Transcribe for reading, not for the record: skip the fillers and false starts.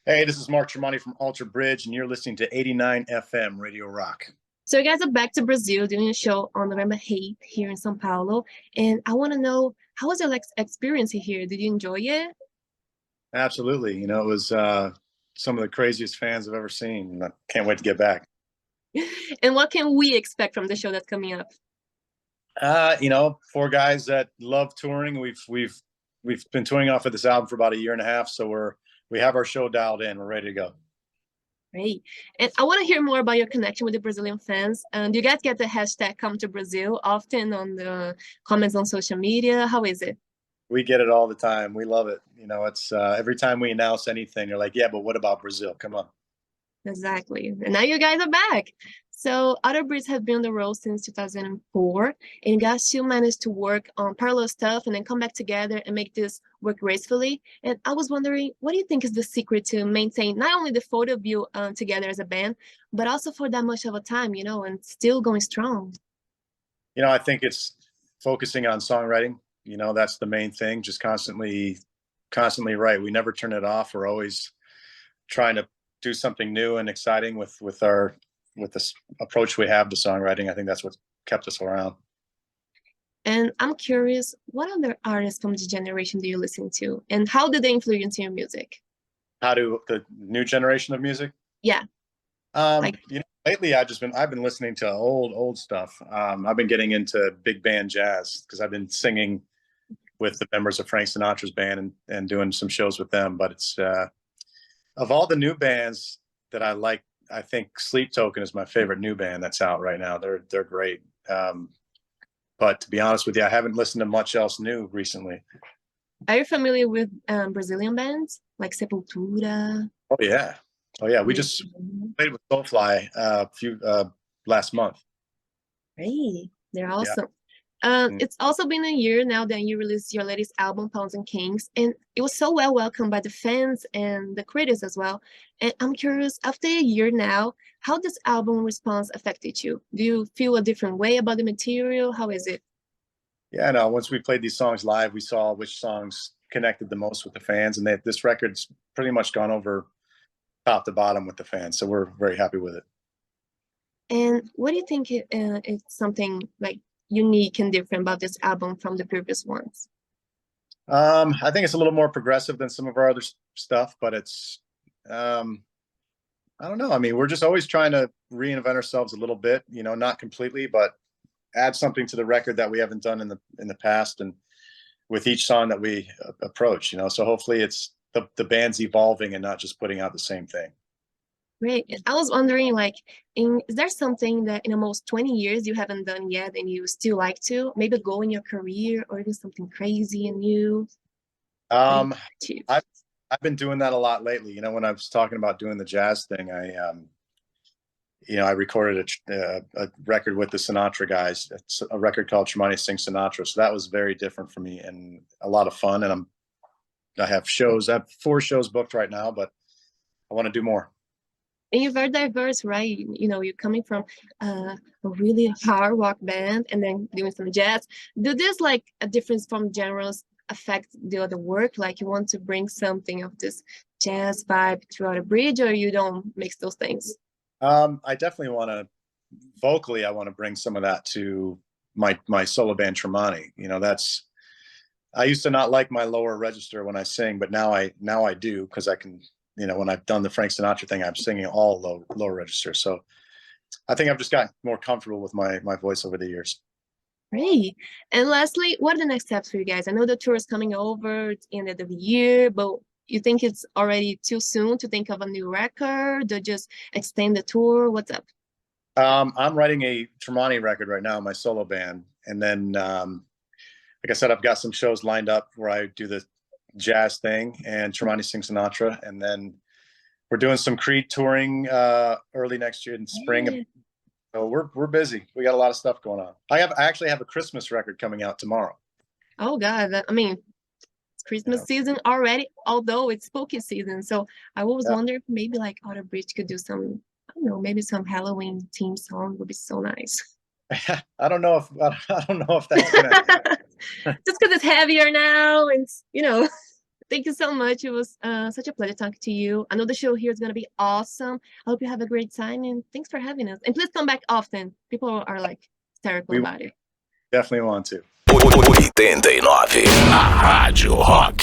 Hey, this is Mark Tremonti from Alter Bridge, and you're listening to 89 FM Radio Rock. So you guys are back to Brazil doing a show on November 8th here in São Paulo. And I want to know, how was your experience here? Did you enjoy it? Absolutely. It was some of the craziest fans I've ever seen. I can't wait to get back. And what can we expect from the show that's coming up? Four guys that love touring. We've been touring off of this album for about a year and a half, so we have our show dialed in. We're ready to go. Great. And I want to hear more about your connection with the Brazilian fans. Do you guys get the hashtag Come to Brazil often on the comments on social media? How is it? We get it all the time. We love it. It's every time we announce anything, you're like, yeah, but what about Brazil? Come on. Exactly. And now you guys are back. So Outer Bridge have been on the road since 2004, and you guys still managed to work on parallel stuff and then come back together and make this work gracefully. And I was wondering, what do you think is the secret to maintain not only the photo of you together as a band, but also for that much of a time, and still going strong? I think it's focusing on songwriting. That's the main thing. Just constantly write. We never turn it off. We're always trying to do something new and exciting with this approach we have to songwriting. I think that's what kept us around. And I'm curious, what other artists from the generation do you listen to, and how did they influence your music? How do the new generation of music? Yeah. Lately I've been listening to old stuff. I've been getting into big band jazz because I've been singing with the members of Frank Sinatra's band and doing some shows with them. But it's of all the new bands that I like, I think Sleep Token is my favorite new band that's out right now. They're great. But to be honest with you, I haven't listened to much else new recently. Are you familiar with Brazilian bands like Sepultura? Oh yeah. We just played with Soulfly last month. Hey, they're awesome. Yeah. It's also been a year now that you released your latest album, Pawns and Kings, and it was so well welcomed by the fans and the critics as well. And I'm curious, after a year now, how this album response affected you? Do you feel a different way about the material? How is it? Yeah, no, once we played these songs live, we saw which songs connected the most with the fans, and this record's pretty much gone over top to bottom with the fans, so we're very happy with it. And what do you think it's something like unique and different about this album from the previous ones? I think it's a little more progressive than some of our other stuff, but it's I don't know. I mean, we're just always trying to reinvent ourselves a little bit, not completely, but add something to the record that we haven't done in the past, and with each song that we approach, so hopefully it's the band's evolving and not just putting out the same thing. Great. I was wondering, is there something that in almost 20 years you haven't done yet and you still like to maybe go in your career, or do something crazy and new? I've been doing that a lot lately. When I was talking about doing the jazz thing, I recorded a record with the Sinatra guys. It's a record called Tremonti Sings Sinatra. So that was very different for me and a lot of fun. And I have 4 shows booked right now, but I want to do more. And you're very diverse, right? You're coming from a really hard rock band and then doing some jazz. Do this a difference from genres affect the other work? Like you want to bring something of this jazz vibe throughout a bridge, or you don't mix those things? I definitely want to vocally. I want to bring some of that to my solo band Tremonti. I used to not like my lower register when I sing, but now I do, because I can. When I've done the Frank Sinatra thing, I'm singing all low register. So I think I've just gotten more comfortable with my voice over the years. Great. And lastly, what are the next steps for you guys? I know the tour is coming over at the end of the year, but you think it's already too soon to think of a new record, or just extend the tour? What's up? I'm writing a Tremonti record right now, my solo band. And then, like I said, I've got some shows lined up where I do the jazz thing and Tremonti Sings Sinatra, and then we're doing some Creed touring early next year in spring. Yeah. So we're busy. We got a lot of stuff going on. I actually have a Christmas record coming out tomorrow. Oh God, it's Christmas season already, although it's spooky season. So I was wondering if maybe Outer Bridge could do some, I don't know, maybe some Halloween theme song would be so nice. I don't know if that's gonna just because it's heavier now, and Thank you so much. It was such a pleasure talking to you. I know the show here is going to be awesome. I hope you have a great time, and thanks for having us. And please come back often. People are like hysterical about it. Definitely want to. 89, a Rádio Rock.